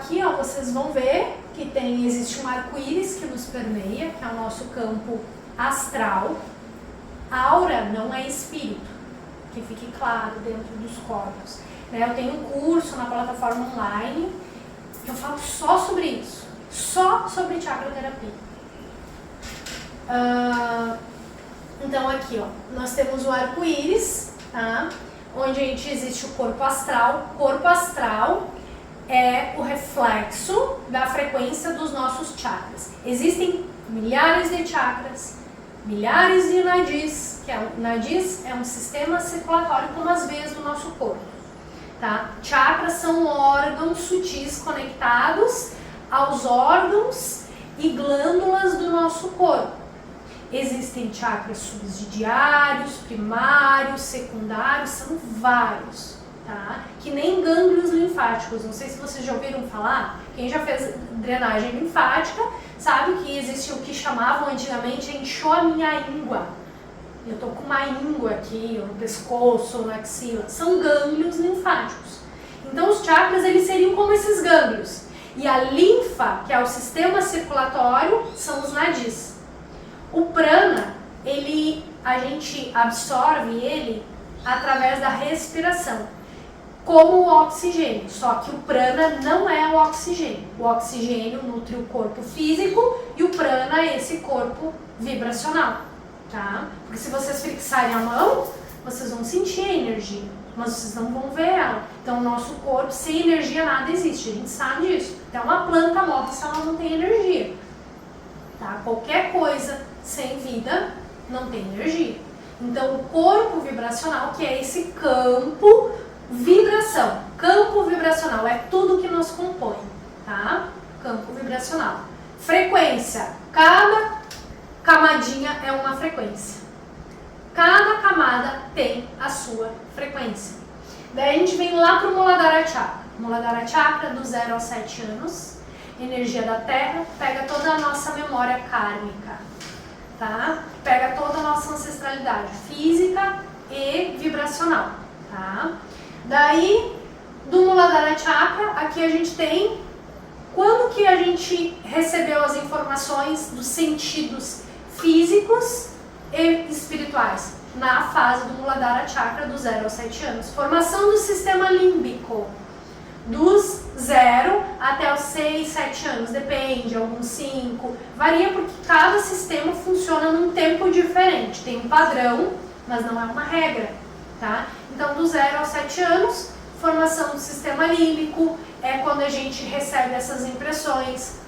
aqui, ó, vocês vão ver que existe um arco-íris que nos permeia, que é o nosso campo astral. Aura não é espírito, que fique claro dentro dos corpos. Né? Eu tenho um curso na plataforma online que eu falo só sobre isso, só sobre chakra terapia. Então aqui, ó, nós temos o arco-íris, tá? Onde existe o corpo astral. O corpo astral é o reflexo da frequência dos nossos chakras. Existem milhares de chakras, milhares de nadis, nadis é um sistema circulatório como as veias do nosso corpo. Tá? Chakras são órgãos sutis conectados aos órgãos e glândulas do nosso corpo. Existem chakras subsidiários, primários, secundários, são vários, tá? Que nem gânglios linfáticos. Não sei se vocês já ouviram falar, quem já fez drenagem linfática sabe que existe o que chamavam antigamente enxô a minha íngua. Eu tô com uma íngua aqui, ou no pescoço, ou na axila. São gânglios linfáticos. Então os chakras, eles seriam como esses gânglios. E a linfa, que é o sistema circulatório, são os nadis. O prana, a gente absorve ele através da respiração, como o oxigênio, só que o prana não é o oxigênio. O oxigênio nutre o corpo físico e o prana é esse corpo vibracional, tá? Porque se vocês fixarem a mão, vocês vão sentir a energia, mas vocês não vão ver ela. Então o nosso corpo, sem energia nada existe, a gente sabe disso. Até uma planta morre se ela não tem energia, tá? Qualquer coisa sem vida não tem energia. Então o corpo vibracional, que é esse campo vibração, campo vibracional é tudo que nos compõe, tá? Campo vibracional. Frequência, cada camadinha é uma frequência. Cada camada tem a sua frequência. Daí a gente vem lá pro Muladhara Chakra. Muladhara Chakra do 0 aos 7 anos, energia da Terra, pega toda a nossa memória kármica, tá? Pega toda a nossa ancestralidade física e vibracional, tá? Daí, do Muladhara Chakra, aqui a gente tem quando que a gente recebeu as informações dos sentidos físicos e espirituais. Na fase do Muladhara Chakra, do 0 aos 7 anos. Formação do sistema límbico, dos 0 até os 6, 7 anos, depende, alguns 5, varia porque cada sistema funciona num tempo diferente, tem um padrão, mas não é uma regra, tá? Então, do 0 aos 7 anos, formação do sistema límbico, é quando a gente recebe essas impressões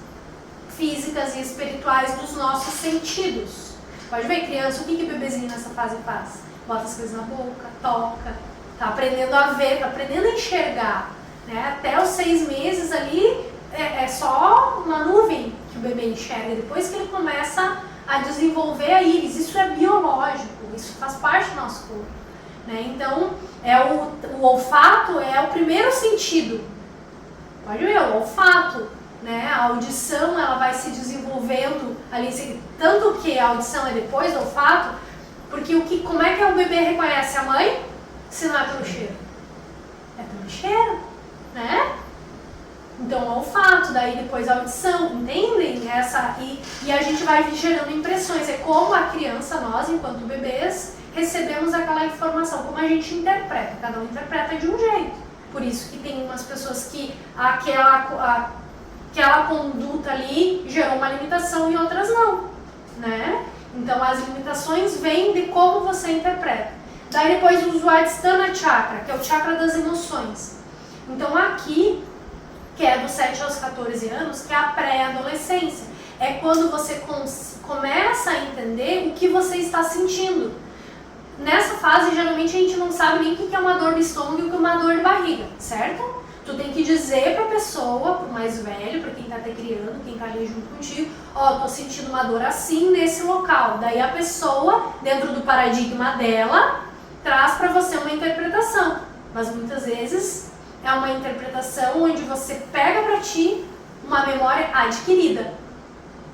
físicas e espirituais dos nossos sentidos. Pode ver, criança, o que o bebezinho nessa fase faz? Bota as coisas na boca, toca, tá aprendendo a ver, tá aprendendo a enxergar. Né? Até os 6 meses ali é só uma nuvem que o bebê enxerga. Depois que ele começa a desenvolver a íris, isso é biológico, isso faz parte do nosso corpo. Né? Então, o olfato é o primeiro sentido. Pode ver, o olfato. Né? A audição ela vai se desenvolvendo ali, tanto que a audição é depois do olfato, porque como é que o bebê reconhece a mãe se não é pelo cheiro? É pelo cheiro, né? Então o olfato, daí depois a audição, entendem? E a gente vai gerando impressões, é como a criança, nós enquanto bebês, recebemos aquela informação, como a gente interpreta, cada um interpreta de um jeito. Por isso que tem umas pessoas que aquela conduta ali gerou uma limitação e outras não, né? Então as limitações vêm de como você interpreta. Daí depois o Svadhisthana Chakra, que é o chakra das emoções. Então aqui, que é dos 7 aos 14 anos, que é a pré-adolescência. É quando você começa a entender o que você está sentindo. Nessa fase, geralmente a gente não sabe nem o que é uma dor de estômago e o que é uma dor de barriga, certo? Tu tem que dizer pra pessoa, pro mais velho, pra quem tá te criando, quem tá ali junto contigo, ó, tô sentindo uma dor assim nesse local. Daí a pessoa, dentro do paradigma dela, traz pra você uma interpretação. Mas muitas vezes é uma interpretação onde você pega pra ti uma memória adquirida.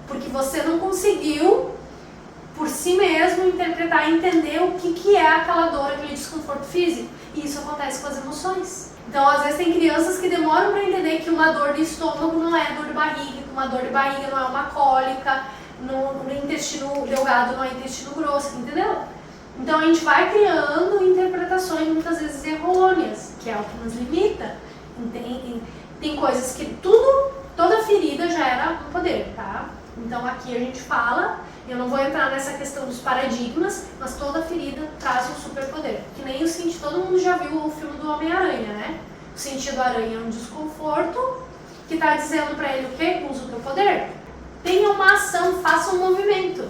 Porque você não conseguiu, por si mesmo, interpretar e entender o que é aquela dor, aquele desconforto físico. E isso acontece com as emoções. Então, às vezes tem crianças que demoram para entender que uma dor de estômago não é dor de barriga, que uma dor de barriga não é uma cólica, no intestino delgado não é intestino grosso, entendeu? Então, a gente vai criando interpretações muitas vezes errôneas, que é o que nos limita. Tem coisas que toda ferida gera um poder, tá? Então, aqui a gente fala, eu não vou entrar nessa questão dos paradigmas, mas toda ferida traz um superpoder. Que nem o sentido, todo mundo já viu o filme do Homem-Aranha, né? O sentido aranha é um desconforto, que tá dizendo pra ele o quê? Usa o teu poder. Tenha uma ação, faça um movimento.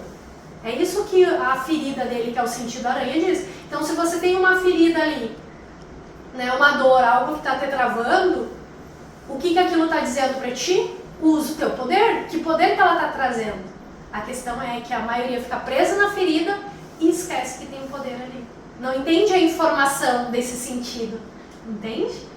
É isso que a ferida dele, que é o sentido aranha, diz. Então, se você tem uma ferida ali, né, uma dor, algo que tá te travando, o que aquilo tá dizendo pra ti? Usa o teu poder. Que poder que ela tá trazendo? A questão é que a maioria fica presa na ferida e esquece que tem um poder ali. Não entende a informação desse sentido. Entende?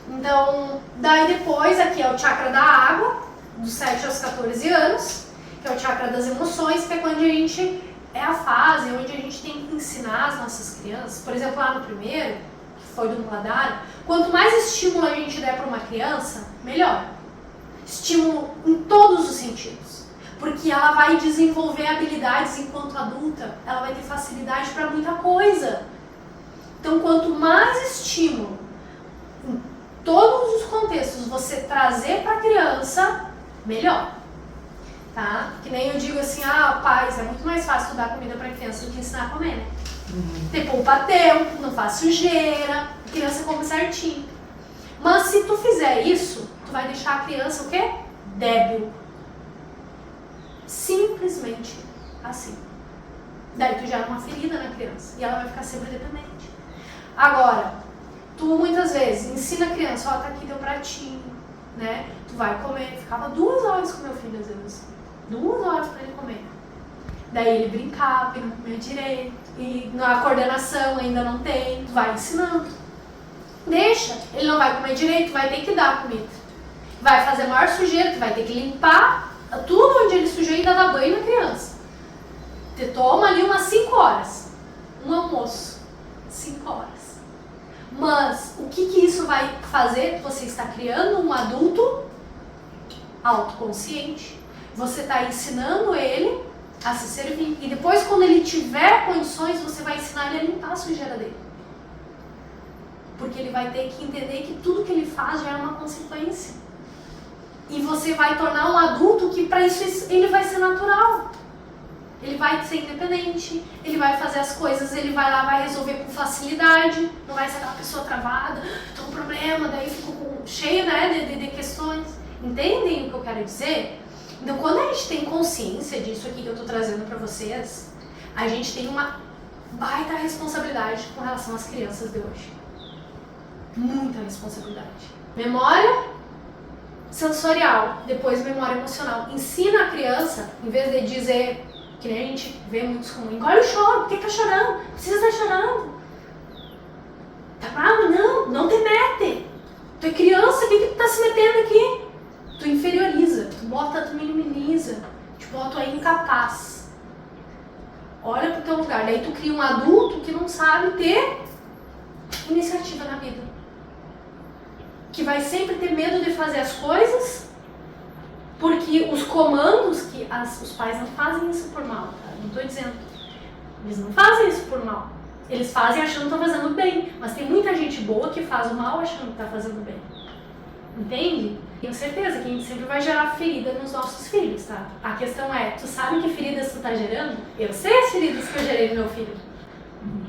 Então, daí depois, aqui é o chakra da água, dos 7 aos 14 anos, que é o chakra das emoções, que é quando a gente é a fase onde a gente tem que ensinar as nossas crianças. Por exemplo, lá no primeiro, que foi do Muladhara, quanto mais estímulo a gente der para uma criança, melhor. Estímulo em todos os sentidos. Porque ela vai desenvolver habilidades enquanto adulta, ela vai ter facilidade para muita coisa. Então, quanto mais estímulo, em todos os contextos, você trazer para a criança, melhor. Tá? Que nem eu digo assim, pais, é muito mais fácil tu dar comida para criança do que ensinar a comer, né? Te poupa tempo, não faz sujeira, a criança come certinho. Mas se tu fizer isso, tu vai deixar a criança o quê? Débil. Simplesmente assim. Daí tu gera uma ferida na criança e ela vai ficar sempre dependente. Agora, tu muitas vezes ensina a criança, tá aqui teu pratinho, né? Tu vai comer. Ficava 2 horas com meu filho às vezes. 2 horas pra ele comer. Daí ele brincava e não comia direito. E na coordenação ainda não tem. Tu vai ensinando. Deixa. Ele não vai comer direito, tu vai ter que dar comida. Vai fazer maior sujeira, tu vai ter que limpar tudo onde ele sujou e ainda dá banho na criança. Tu toma ali umas 5 horas. Um almoço. 5 horas. Mas o que isso vai fazer? Você está criando um adulto autoconsciente. Você está ensinando ele a se servir. E depois, quando ele tiver condições, você vai ensinar ele a limpar a sujeira dele. Porque ele vai ter que entender que tudo que ele faz já é uma consequência. E você vai tornar um adulto que para isso ele vai ser natural. Ele vai ser independente, ele vai fazer as coisas, ele vai lá, vai resolver com facilidade, não vai ser aquela pessoa travada, tô com problema, daí fico cheio, né, de questões. Entendem o que eu quero dizer? Então, quando a gente tem consciência disso aqui que eu tô trazendo para vocês, a gente tem uma baita responsabilidade com relação às crianças de hoje. Muita responsabilidade. Memória sensorial, depois memória emocional. Ensina a criança, em vez de dizer, que nem a gente vê muitos comuns, engole o choro, por que tá chorando? Precisa estar chorando. Tá bravo? Não, não te mete. Tu é criança, o que tu tá se metendo aqui? Tu inferioriza, tu minimiza, te bota aí incapaz. Olha pro teu lugar, daí tu cria um adulto que não sabe ter iniciativa na vida. Que vai sempre ter medo de fazer as coisas, porque os comandos que os pais não fazem isso por mal, tá? Não tô dizendo. Eles não fazem isso por mal. Eles fazem achando que estão fazendo bem, mas tem muita gente boa que faz o mal achando que tá fazendo bem. Entende? Tenho certeza que a gente sempre vai gerar ferida nos nossos filhos, tá? A questão é, tu sabe que feridas tu tá gerando? Eu sei as feridas que eu gerei no meu filho.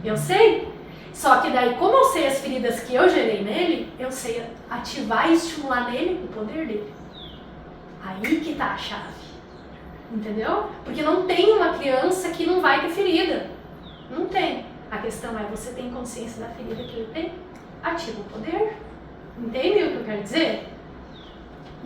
Eu sei. Só que daí, como eu sei as feridas que eu gerei nele, eu sei ativar e estimular nele o poder dele. Aí que tá a chave. Entendeu? Porque não tem uma criança que não vai ter ferida. Não tem. A questão é, você tem consciência da ferida que ele tem? Ativa o poder. Entende o que eu quero dizer?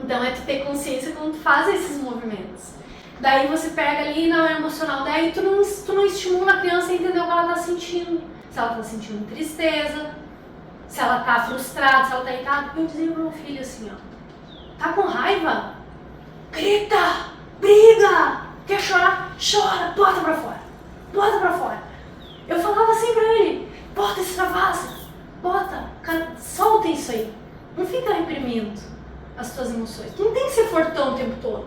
Então é tu ter consciência quando tu faz esses movimentos. Daí você pega ali na emocional, daí tu não estimula a criança a entender o que ela tá sentindo. Se ela tá sentindo tristeza, se ela tá frustrada, se ela tá irritada. Eu dizia pro meu filho assim, ó, tá com raiva? Grita, briga, quer chorar? Chora, bota pra fora, bota pra fora. Eu falava assim pra ele, bota esse extravasa, solta isso aí. Não fica reprimindo as tuas emoções. Tu não tem que ser fortão o tempo todo.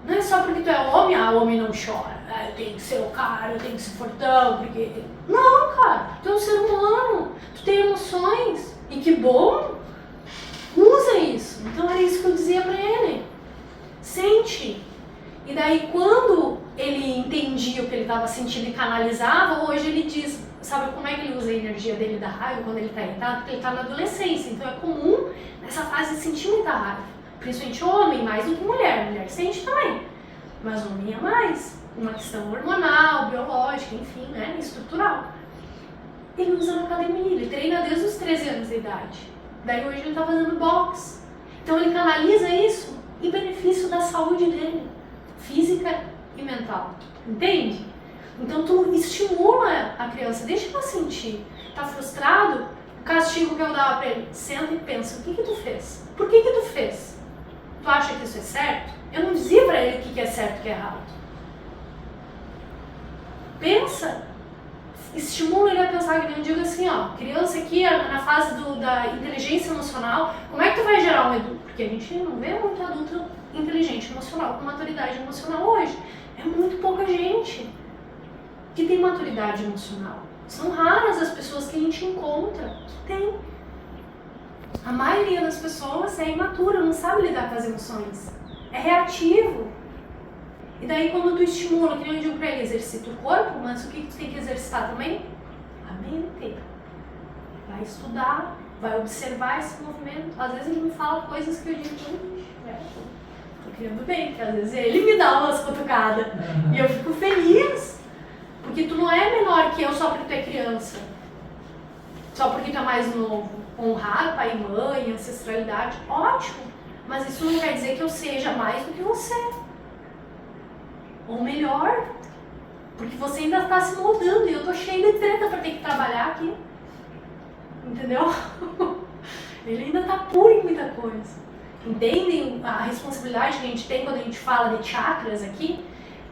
Não é só porque tu é homem, homem não chora. Eu tenho que ser o cara, eu tenho que ser fortão, porque... Não, cara, tu é um ser humano, tu tem emoções. E que bom, usa isso. Então era isso que eu dizia pra ele. Sente. E daí quando ele entendia o que ele estava sentindo e canalizava, hoje ele diz, sabe como é que ele usa a energia dele da raiva quando ele está irritado? Porque ele está na adolescência, então é comum nessa fase sentir muita raiva. Principalmente homem, mais do que mulher. Mulher sente também, mas homem é mais. Uma questão hormonal, biológica, enfim, né, estrutural. Ele usa na academia, ele treina desde os 13 anos de idade. Daí hoje ele está fazendo boxe. Então ele canaliza isso em benefício da saúde dele, física e mental. Entende? Então tu estimula a criança, deixa ela sentir. Tá frustrado? O castigo que eu dava pra ele, senta e pensa, o que tu fez? Por que tu fez? Tu acha que isso é certo? Eu não dizia pra ele o que é certo e o que é errado. Pensa. Estimula ele a pensar, que eu digo assim, criança aqui na fase da inteligência emocional, como é que tu vai gerar um adulto? Porque a gente não vê muito adulto inteligente emocional, com maturidade emocional hoje. É muito pouca gente que tem maturidade emocional. São raras as pessoas que a gente encontra que tem. A maioria das pessoas é imatura, não sabe lidar com as emoções. É reativo. E daí quando tu estimula, que eu digo pra ele, exercita o corpo, mas o que tu tem que exercitar também? A mente. Vai estudar, vai observar esse movimento. Às vezes ele me fala coisas que eu digo, tô criando bem, porque às vezes ele me dá umas cutucadas. E eu fico feliz. Porque tu não é menor que eu só porque tu é criança. Só porque tu é mais novo. Honrar pai e mãe, ancestralidade, ótimo. Mas isso não quer dizer que eu seja mais do que você. Ou melhor. Porque você ainda está se moldando e eu tô cheia de treta para ter que trabalhar aqui. Entendeu? Ele ainda tá puro em muita coisa. Entendem a responsabilidade que a gente tem quando a gente fala de chakras aqui?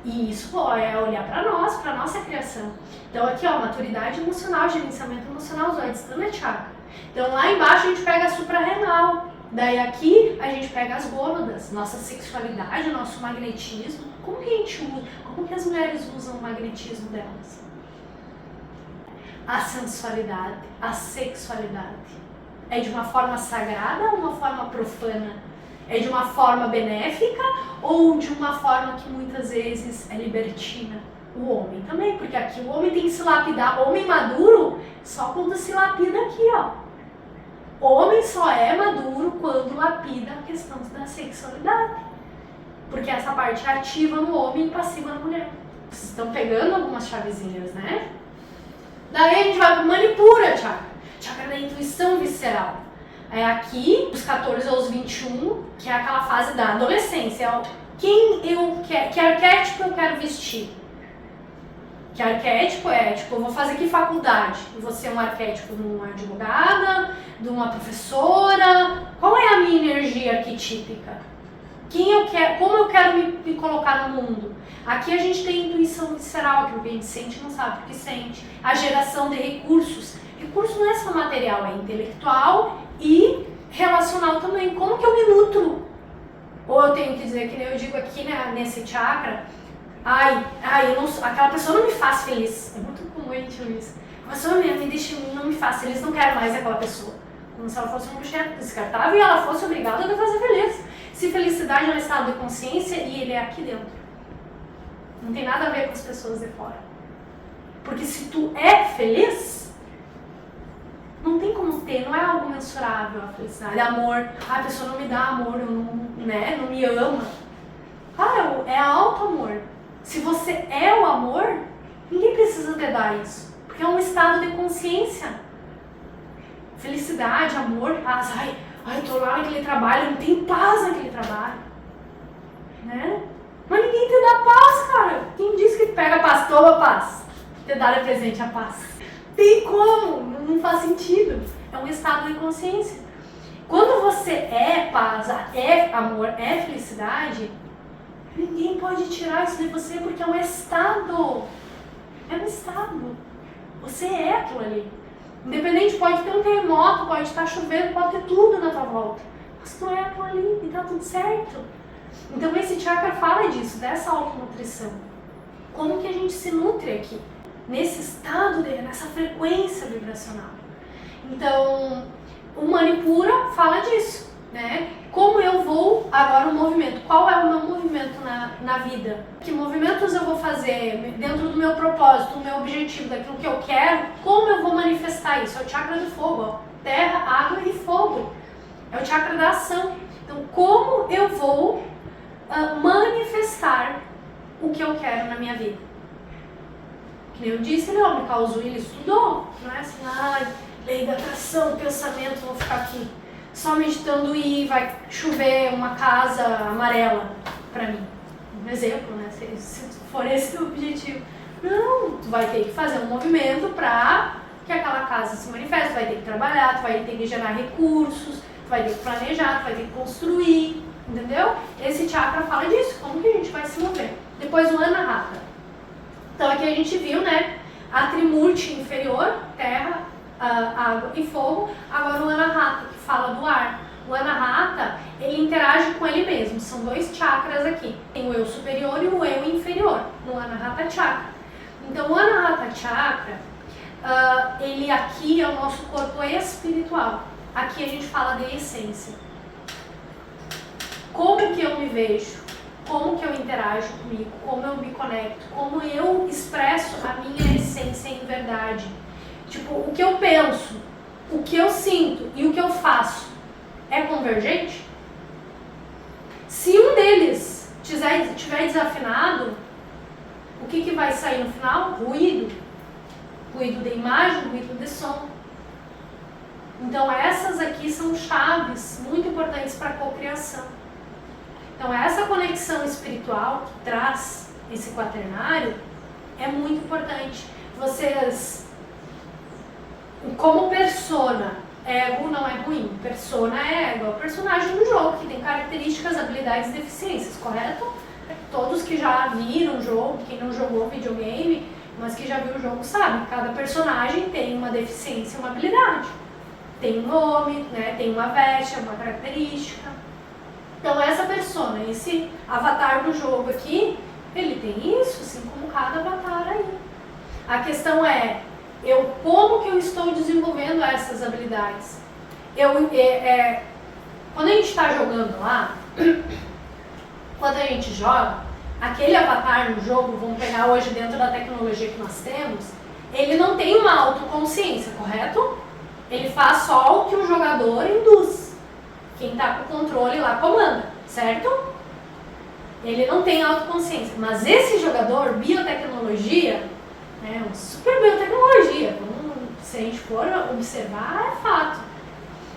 E isso é olhar para nós, para nossa criação. Então aqui, maturidade emocional, gerenciamento emocional, os Adhisthana chakra. Então lá embaixo a gente pega a suprarrenal. Daí aqui a gente pega as gônadas, nossa sexualidade, nosso magnetismo. Como que a gente usa? Como que as mulheres usam o magnetismo delas? A sensualidade, a sexualidade. É de uma forma sagrada ou uma forma profana? É de uma forma benéfica ou de uma forma que muitas vezes é libertina? O homem também, porque aqui o homem tem que se lapidar. Homem maduro só quando se lapida aqui, O homem só é maduro quando lapida a questão da sexualidade. Porque essa parte é ativa no homem e passiva na mulher. Vocês estão pegando algumas chavezinhas, né? Daí a gente vai para Manipura chakra. Chakra da intuição visceral. É aqui, dos 14 aos 21, que é aquela fase da adolescência. Que arquétipo eu quero vestir? Que arquétipo é, eu vou fazer que faculdade? Eu vou ser um arquétipo de uma advogada, de uma professora? Qual é a minha energia arquetípica? Como eu quero me colocar no mundo? Aqui a gente tem intuição visceral, que o que a gente sente não sabe o que sente. A geração de recursos. Recurso não é só material, é intelectual e relacional também. Como que eu me nutro? Ou eu tenho que dizer, que nem eu digo aqui, né, nesse chakra, aquela pessoa não me faz feliz. É muito comum a gente ouvir isso. A pessoa não me faz feliz, não quero mais aquela pessoa. Como se ela fosse um objeto descartável e ela fosse obrigada a te fazer feliz. Se felicidade é um estado de consciência e ele é aqui dentro. Não tem nada a ver com as pessoas de fora. Porque se tu é feliz, não tem como ter, não é algo mensurável a felicidade. Amor, a pessoa não me dá amor, não me ama. Cara, é auto-amor. Se você é o amor, ninguém precisa te dar isso. Porque é um estado de consciência. Felicidade, amor, paz. Tô lá naquele trabalho, não tem paz naquele trabalho. Né? Mas ninguém te dá paz, cara. Quem disse que pega a paz, toma paz? Te dá de presente a paz. Tem como? Não faz sentido. É um estado de consciência. Quando você é paz, é amor, é felicidade, ninguém pode tirar isso de você porque é um estado. É um estado. Você é aquilo ali. Independente, pode ter um terremoto, pode estar chovendo, pode ter tudo na tua volta. Mas tu é aquilo ali e tá tudo certo. Então esse chakra fala disso, dessa autonutrição. Como que a gente se nutre aqui? Nesse estado, nessa frequência vibracional. Então, o Manipura fala disso, né? Como eu vou agora o movimento? Qual é o meu movimento na vida? Que movimentos eu vou fazer dentro do meu propósito, do meu objetivo, daquilo que eu quero? Como eu vou manifestar isso? É o chakra do fogo, ó. Terra, água e fogo. É o chakra da ação. Então, como eu vou manifestar o que eu quero na minha vida? Que nem eu disse, me causou, ele estudou, não é assim, lei da atração, pensamento, vou ficar aqui só meditando e vai chover uma casa amarela pra mim. Um exemplo, né? Se for esse o objetivo. Não, tu vai ter que fazer um movimento pra que aquela casa se manifeste, tu vai ter que trabalhar, tu vai ter que gerar recursos, tu vai ter que planejar, tu vai ter que construir, entendeu? Esse chakra fala disso, como que a gente vai se mover. Depois o Anahata. Então aqui a gente viu, né, a Trimurti inferior, terra, água e fogo. Agora o Anahata, que fala do ar. O Anahata, ele interage com ele mesmo. São dois chakras aqui. Tem o eu superior e o eu inferior, no Anahata Chakra. Então o Anahata Chakra, ele aqui é o nosso corpo espiritual. Aqui a gente fala de essência. Como que eu me vejo? Como que eu interajo comigo? Como eu me conecto? Como eu expresso a minha essência em verdade? Tipo, o que eu penso, o que eu sinto e o que eu faço é convergente? Se um deles estiver desafinado, o que vai sair no final? Ruído. Ruído de imagem, ruído de som. Então essas aqui são chaves muito importantes para a cocriação. Então essa conexão espiritual que traz esse quaternário é muito importante. Vocês, como persona, ego não é ruim, persona é ego, é o personagem do jogo que tem características, habilidades e deficiências, correto? Todos que já viram o jogo, quem não jogou videogame, mas que já viu o jogo sabe, cada personagem tem uma deficiência e uma habilidade. Tem um nome, né, tem uma veste, uma característica. Então essa persona, esse avatar do jogo aqui, ele tem isso, assim como cada avatar aí. A questão é, como que eu estou desenvolvendo essas habilidades? Quando a gente está jogando lá, quando a gente joga, aquele avatar no jogo, vamos pegar hoje dentro da tecnologia que nós temos, ele não tem uma autoconsciência, correto? Ele faz só o que o jogador induz. Quem está com o controle lá comanda, certo? Ele não tem autoconsciência. Mas esse jogador, biotecnologia, é uma super biotecnologia. Se a gente for observar, é fato.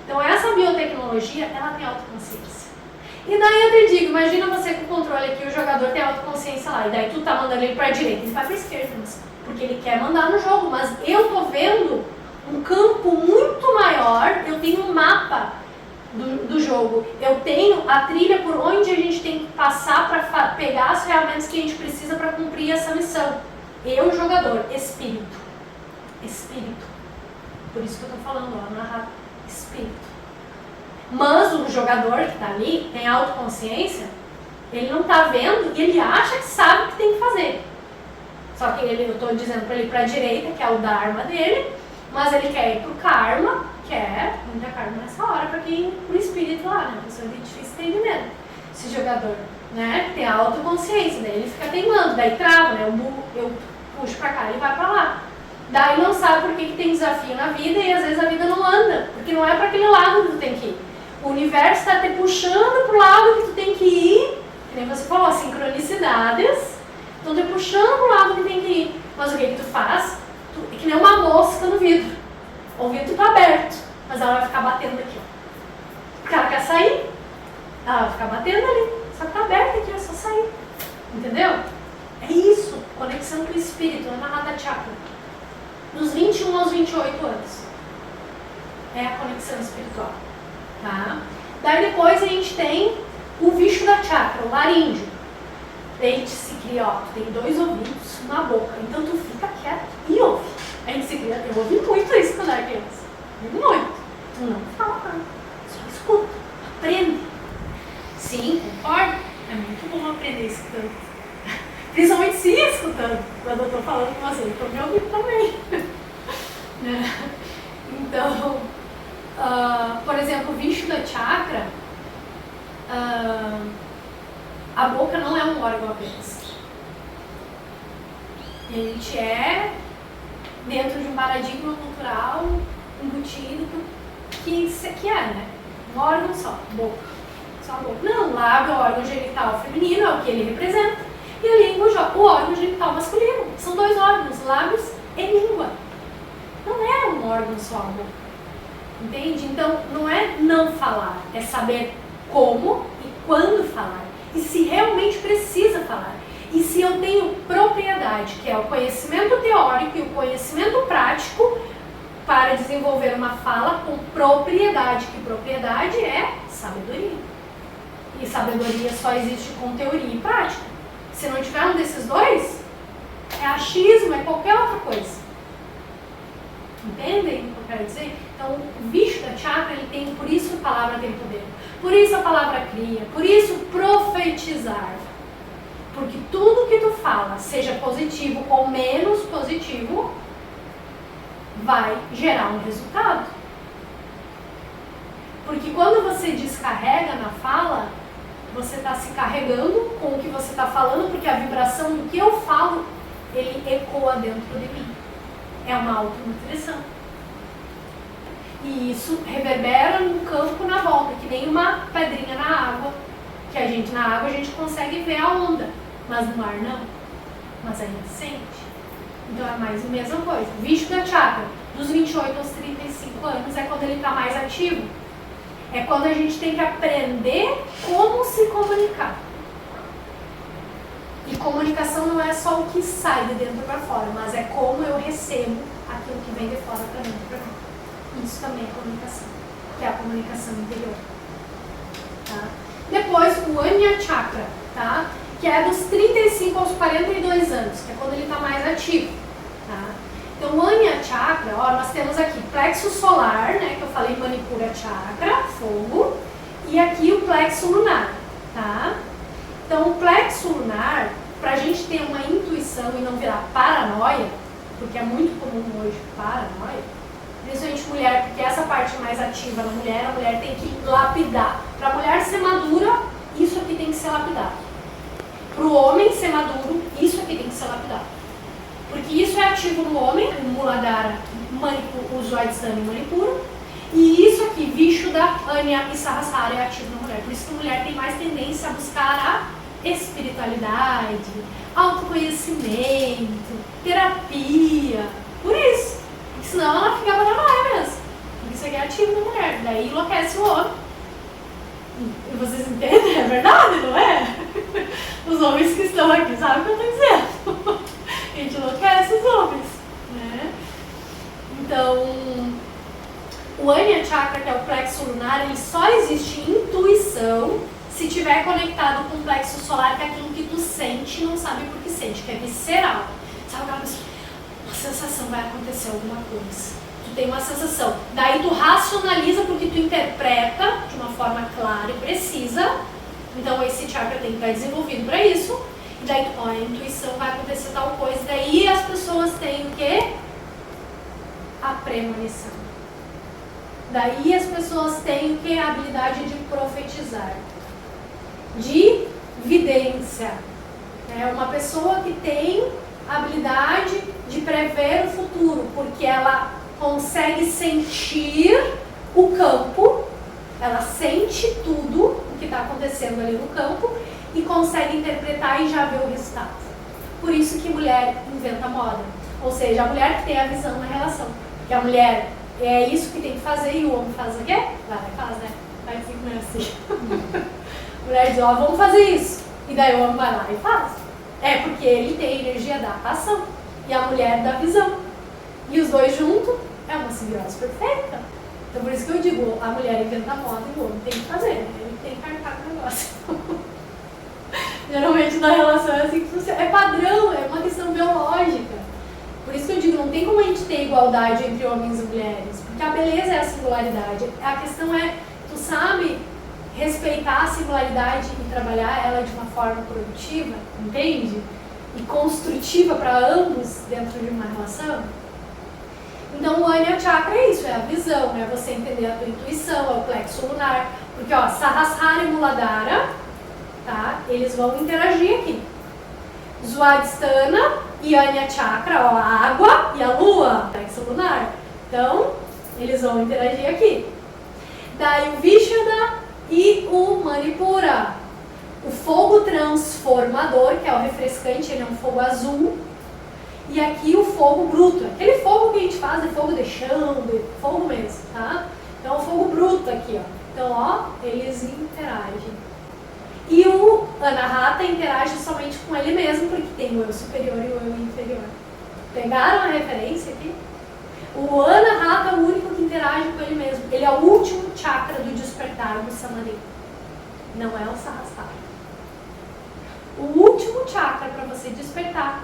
Então essa biotecnologia, ela tem autoconsciência. E daí eu te digo, imagina você com o controle aqui, o jogador tem autoconsciência lá, e daí tu tá mandando ele pra direita, ele vai pra esquerda, porque ele quer mandar no jogo, mas eu tô vendo um campo muito maior, eu tenho um mapa do jogo, eu tenho a trilha por onde a gente tem que passar para pegar as ferramentas que a gente precisa para cumprir essa missão. Eu, jogador, espírito. Por isso que eu tô falando, ó, narrar espírito. Mas o jogador que tá ali, tem autoconsciência, ele não tá vendo e ele acha que sabe o que tem que fazer. Só que eu tô dizendo para ele ir pra direita, que é o dharma dele, mas ele quer ir pro karma, que é muita karma nessa hora, para quem ir pro espírito lá, né? A pessoa de difícil entendimento. Esse jogador, né? Tem a autoconsciência, daí ele fica teimando, daí trava, né? Eu puxo pra cá, ele vai pra lá. Daí não sabe por que tem desafio na vida e às vezes a vida não anda, porque não é para aquele lado que tu tem que ir. O universo está te puxando pro lado que tu tem que ir, que nem você falou, sincronicidades, estão te puxando pro lado que tem que ir. Mas o que tu faz? É que nem uma mosca no vidro. O vidro tá aberto, mas ela vai ficar batendo aqui, ó. Porque ela quer sair, ela vai ficar batendo ali, só que tá aberto aqui, é só sair. Entendeu? É isso, conexão com o espírito, Anahata Chakra. Dos 21 aos 28 anos. É a conexão espiritual. Tá? Daí depois a gente tem o Vishuddha Chakra, o laríngeo. Ele se cria, ó, tu tem 2 ouvidos, uma boca. Então tu fica quieto e ouve. A gente se cria, eu ouvi muito isso quando era criança. Muito. Tu não fala nada, só escuta, aprende. Sim, concordo. É muito bom aprender escutando. Principalmente se escutando. Quando eu tô falando com você, eu tô me ouvindo também. Né? Então, por exemplo, o Vishuddha Chakra, a boca não é um órgão apenas. A gente é dentro de um paradigma cultural embutido que é, né? Um órgão só, boca. Só a boca. Não, o lábio é o órgão genital feminino, é o que ele representa. E a língua o órgão genital masculino. São dois órgãos, lábios e língua. Não é um órgão só a boca. Entende? Então, não é não falar, é saber como e quando falar. E se realmente precisa falar. E se eu tenho propriedade, que é o conhecimento teórico e o conhecimento prático, para desenvolver uma fala com propriedade, que propriedade é sabedoria. E sabedoria só existe com teoria e prática. Se não tiver um desses dois, é achismo, é qualquer outra coisa. Entendem o que eu quero dizer? Então, o Vishuddha Chakra, ele tem, por isso a palavra tem poder. Por isso a palavra cria. Por isso profetizar. Porque tudo que tu fala, seja positivo ou menos positivo, vai gerar um resultado. Porque quando você descarrega na fala, você está se carregando com o que você está falando, porque a vibração do que eu falo, ele ecoa dentro de mim. É uma autonutrição. E isso reverbera no campo na volta, que nem uma pedrinha na água, que a gente, na água a gente consegue ver a onda, mas no mar não. Mas a gente sente. Então é mais a mesma coisa. Vishuddha Chakra, dos 28 aos 35 anos, é quando ele está mais ativo. É quando a gente tem que aprender como se comunicar. E comunicação não é só o que sai de dentro para fora, mas é como eu recebo aquilo que vem de fora para dentro para mim. Isso também é comunicação, que é a comunicação interior. Tá? Depois o Anya Chakra, tá? Que é dos 35 aos 42 anos, que é quando ele está mais ativo. Tá? Então o Anya Chakra, ó, nós temos aqui plexo solar, né, que eu falei Manipura Chakra, fogo, e aqui o plexo lunar. Tá? Então o plexo lunar, para a gente ter uma intuição e não virar paranoia, porque é muito comum hoje paranoia, principalmente mulher, porque essa parte mais ativa na mulher, a mulher tem que lapidar. Para a mulher ser madura, isso aqui tem que ser lapidado. Para o homem ser maduro, isso aqui tem que ser lapidado. Porque isso é ativo no homem, o Muladhara, o Svadhisthana e Manipura. E isso aqui, Vishuddha, Anya e Sahasrara, é ativo na mulher. Por isso que a mulher tem mais tendência a buscar a espiritualidade, autoconhecimento, terapia. Por isso. Porque senão ela fica paranoia mesmo. Porque isso aqui é ativo na mulher. Daí enlouquece o homem. E vocês entendem? É verdade, não é? Os homens que estão aqui sabem o que eu estou dizendo. A gente enlouquece os homens, né? Então, o Anya Chakra, que é o plexo lunar, ele só existe em intuição se estiver conectado com o plexo solar, que é aquilo que tu sente e não sabe por que sente, que é visceral. Sabe aquela pessoa, uma sensação, vai acontecer alguma coisa. Tu tem uma sensação. Daí tu racionaliza porque tu interpreta de uma forma clara e precisa. Então esse chakra tem que estar desenvolvido para isso. E daí a intuição vai acontecer tal coisa. Daí as pessoas têm o quê? A premonição. Daí as pessoas têm o quê? A habilidade de profetizar. De vidência. É uma pessoa que tem a habilidade de prever o futuro, porque ela consegue sentir o campo, ela sente tudo o que está acontecendo ali no campo e consegue interpretar e já ver o resultado. Por isso que mulher inventa moda. Ou seja, a mulher que tem a visão na relação. Que a mulher é isso que tem que fazer e o homem faz o quê? Vai, faz, né? Vai assim, não é assim. A mulher diz, ó, vamos fazer isso. E daí o homem vai lá e faz. É porque ele tem a energia da ação e a mulher da visão. E os dois juntos é uma simbiose perfeita. Então por isso que eu digo, a mulher inventa a moda e o homem tem que fazer, né? Ele tem que carcar o negócio. Geralmente na relação é assim que funciona. É padrão, é uma questão biológica. Por isso que eu digo, não tem como a gente ter igualdade entre homens e mulheres, porque a beleza é a singularidade. A questão é, tu sabe respeitar a singularidade e trabalhar ela de uma forma produtiva, entende? E construtiva para ambos dentro de uma relação. Então o Anya Chakra é isso, é a visão, é você entender a tua intuição, é o plexo lunar. Porque ó, Sahasrara e Muladhara, tá? Eles vão interagir aqui. Svadhisthana e Anya Chakra, ó, a água e a lua, plexo lunar. Então, eles vão interagir aqui. Daí o Vishuddha e o Manipura. O fogo transformador, que é o refrescante, ele é um fogo azul. E aqui o fogo bruto. Aquele fogo que a gente faz é fogo de chão, de fogo mesmo, tá? Então, o fogo bruto aqui, ó. Então, ó, eles interagem. E o Anahata interage somente com ele mesmo, porque tem o eu superior e o eu inferior. Pegaram a referência aqui? O Anahata é o único que interage com ele mesmo. Ele é o último chakra do despertar do Samadhi. Não é o Sahasrara. O último chakra para você despertar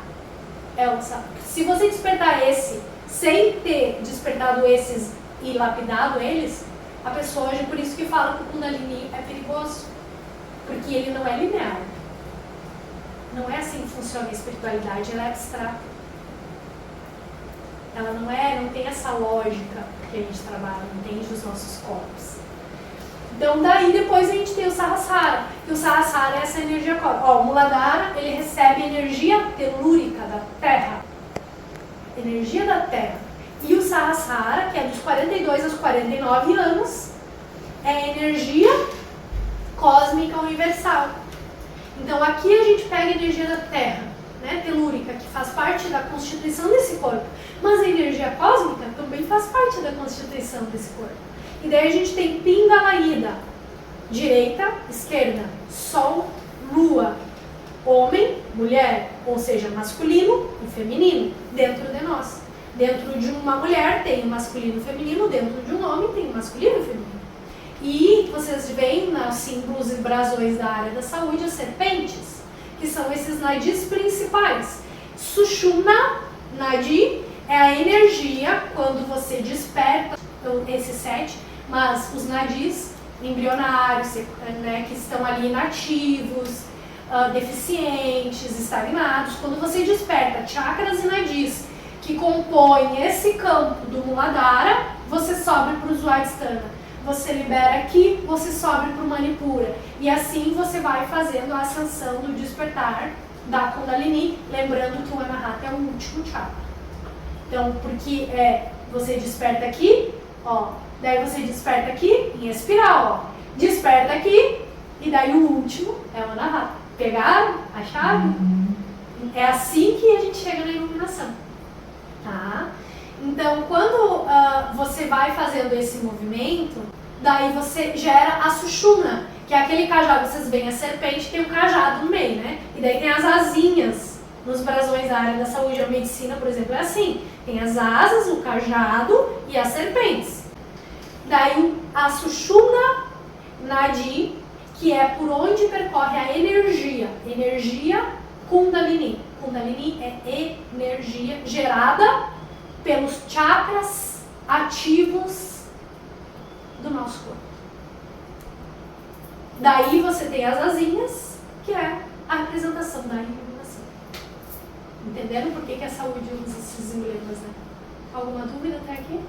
é o Sahasrara. Se você despertar esse sem ter despertado esses e lapidado eles, a pessoa hoje, por isso que fala que o Kundalini é perigoso. Porque ele não é linear. Não é assim que funciona a espiritualidade, ela é abstrata. Ela não tem essa lógica que a gente trabalha, entende os nossos corpos. Então daí depois a gente tem o Sahasrara, que o Sahasrara é essa energia cósmica. Ó, o Muladhara, ele recebe energia telúrica da Terra. Energia da Terra. E o Sahasrara, que é dos 42 aos 49 anos, é energia cósmica universal. Então aqui a gente pega a energia da Terra, né, telúrica, que faz parte da constituição desse corpo. Mas a energia cósmica também faz parte da constituição desse corpo. E daí a gente tem Pingala Ida, direita, esquerda, Sol, Lua, homem, mulher, ou seja, masculino e feminino, dentro de nós. Dentro de uma mulher tem o masculino e o feminino, dentro de um homem tem o masculino e o feminino. E vocês veem nos símbolos e brasões da área da saúde as serpentes, que são esses nadis principais. Sushumna Nadi é a energia quando você desperta esses 7, mas os nadis embrionários, né, que estão ali inativos, deficientes, estagnados, quando você desperta chakras e nadis que compõem esse campo do Muladhara, você sobe para o Svadhisthana. Você libera aqui, você sobe para o Manipura. E assim você vai fazendo a ascensão do despertar da Kundalini, lembrando que o Anahata é o último chakra. Então, porque você desperta aqui, ó, daí você desperta aqui em espiral, ó. Desperta aqui, e daí o último é o Anahata. Pegaram a chave? É assim que a gente chega na iluminação. Tá? Então, quando você vai fazendo esse movimento, daí você gera a Sushumna, que é aquele cajado, vocês veem a serpente, tem um cajado no meio, né? E daí tem as asinhas nos brasões da área da saúde. A medicina, por exemplo, é assim. Tem as asas, o cajado e as serpentes. Daí a Sushumna Nadi, que é por onde percorre a energia Kundalini. Kundalini é energia gerada pelos chakras ativos do nosso corpo. Daí você tem as asinhas, que é a representação da iluminação. Entenderam por que a saúde usa esses emblemas, né? Alguma dúvida até aqui?